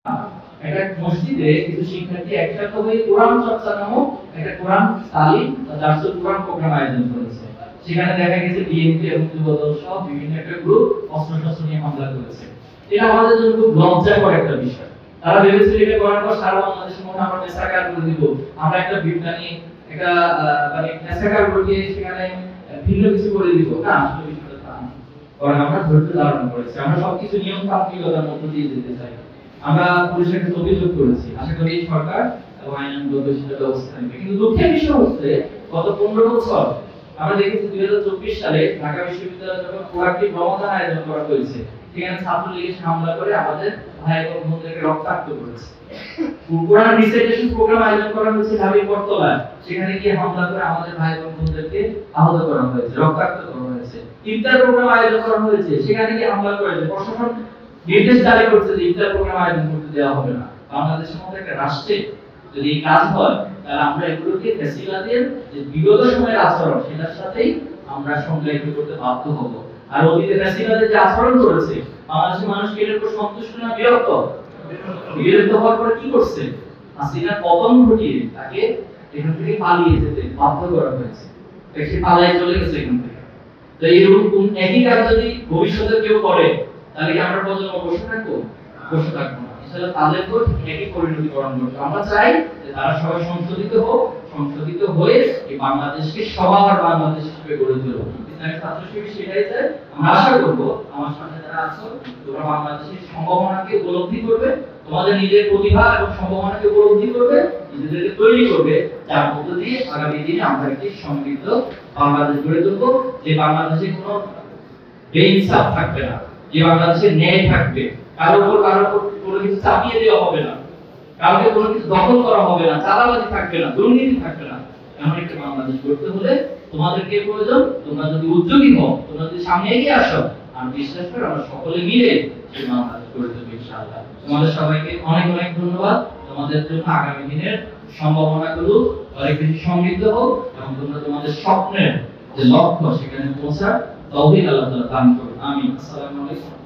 একটা মসজিদে কিছু শিক্ষার্থী একসাথে হয়ে কোরআন চর্চা নামক একটা কোরআন তালিম বা দারসুল কোরআন প্রোগ্রাম আয়োজন করেছে। সেখানে দেখা গেছে বিএনপি এবং যুবদল সহ বিভিন্ন একটা গ্রুপ অস্ত্র নিয়ে হামলা করেছে। এটা আমাদের জন্য খুব লজ্জাকর একটা বিষয়। তারা ভেবেছিল এটা করার পর সারা বাংলাদেশের মধ্যে আমরা মেসাকার করে দিব, আমরা একটা বিজ্ঞানী একটা মানে মেসাকার করে সেখানে ভিন্ন কিছু করে দিব। না, আসলে বিষয়টা তা না। কারণ আমরা ধৈর্য ধারণ করেছি, আমরা সবকিছু নিয়ম তান্ত্রিকতার মধ্য দিয়ে যেতে চাই। আমরা পুলিশের কাছে অভিযোগ করেছি, আশা করি সরকার এবং আইনানুগ সেটা ব্যবস্থা নেবে। কিন্তু দুঃখের বিষয় হচ্ছে গত 15 বছর আমরা দেখেছি 2024 সালে ঢাকা বিশ্ববিদ্যালয়ে যখন প্রোয়াক্টিভ রমাদান আয়োজন করা হয়েছে, সেখানে ছাত্রলীগ এসে হামলা করে আমাদের ভাই এবং বোনদেরকে রক্তাক্ত করেছে। কোরআন রিসাইটেশন প্রোগ্রাম আয়োজন করা হয়েছে ঢাবির পরতলায়, সেখানে গিয়ে হামলা করে আমাদের ভাই এবং বোনদেরকে আহত করা হয়েছে, রক্তাক্ত করা হয়েছে। ইফতার প্রোগ্রাম আয়োজন করা হয়েছে, সেখানে গিয়ে হামলা করেছে। প্রশাসন নির্দেশ জারি করছে যে ইফতার প্রোগ্রাম আয়োজন করতে দেওয়া হবে না। বাংলাদেশের মতো একটা রাষ্ট্রে যদি এই কাজ হয়, তাহলে আমরা এগুলোকে ফ্যাসিলিটির যে বিগত সময়ের আচরণ সেটার সাথেই আমরা সংজ্ঞায়িত করতে বাধ্য হব। আর অতীতে ফ্যাসিলিটির যে আচরণ করেছে, বাংলাদেশের মানুষকে এর উপর সন্তুষ্ট না বিরক্ত? বিরক্ত হওয়ার পরে কি করছে? হাসিনার পতন ঘটিয়ে তাকে এখান থেকে পালিয়ে যেতে বাধ্য করা হয়েছে। সে পালিয়ে চলে গেছে এখান থেকে। তো এরকম একই কাজ যদি ভবিষ্যতে কেউ করে, তাহলে কি আমরা প্রজন্ম বসে থাকবো? বসে থাকবো না। ইনশাআল্লাহ তাদেরকেও একই পরিণতি বরণ করতে আমরা চাই যে তারা সবাই সংশোধিত হোক, সংশোধিত হয়ে এই বাংলাদেশকে সবার বাংলাদেশ হিসেবে গড়ে তুলুক। ইসলামিক ছাত্র শিবির সেটাই চাই। আমরা আশা করব আমার সামনে যারা আছো তোমরা বাংলাদেশের সম্ভাবনাকে উপলব্ধি করবে, তোমাদের নিজের প্রতিভা এবং সম্ভাবনাকে উপলব্ধি করবে, নিজেদেরকে তৈরি করবে, যার মধ্য দিয়ে আগামী দিনে আমরা একটি সমৃদ্ধ বাংলাদেশ গড়ে তুলবো, যে বাংলাদেশে কোনো বেইনসাফ থাকবে না, যে বাংলাদেশে ন্যায় থাকবে, কারো উপর কোনো কিছু চাপিয়ে দেওয়া হবে না, কাউকে কোনো কিছু দখল করা হবে না, চাঁদাবাজি থাকবে না, দুর্নীতি থাকবে না। এমন একটা বাংলাদেশ গড়তে হলে তোমাদেরকে প্রয়োজন। তোমরা যদি উদ্যোগী হও, তোমরা যদি সামনে এগিয়ে আসো, আমি বিশ্বাস করি আমরা সকলে মিলে সেই বাংলাদেশ গড়ে তুলবো ইনশাআল্লাহ। তোমাদের সবাইকে অনেক অনেক ধন্যবাদ। তোমাদের জন্য আগামী দিনের সম্ভাবনাগুলো অনেক বেশি সমৃদ্ধ হোক এবং তোমরা তোমাদের স্বপ্নের যে লক্ষ্য সেখানে পৌঁছার তৌফিক আল্লাহ তাআলা দান করুন। আমিন। আসসালামু আলাইকুম।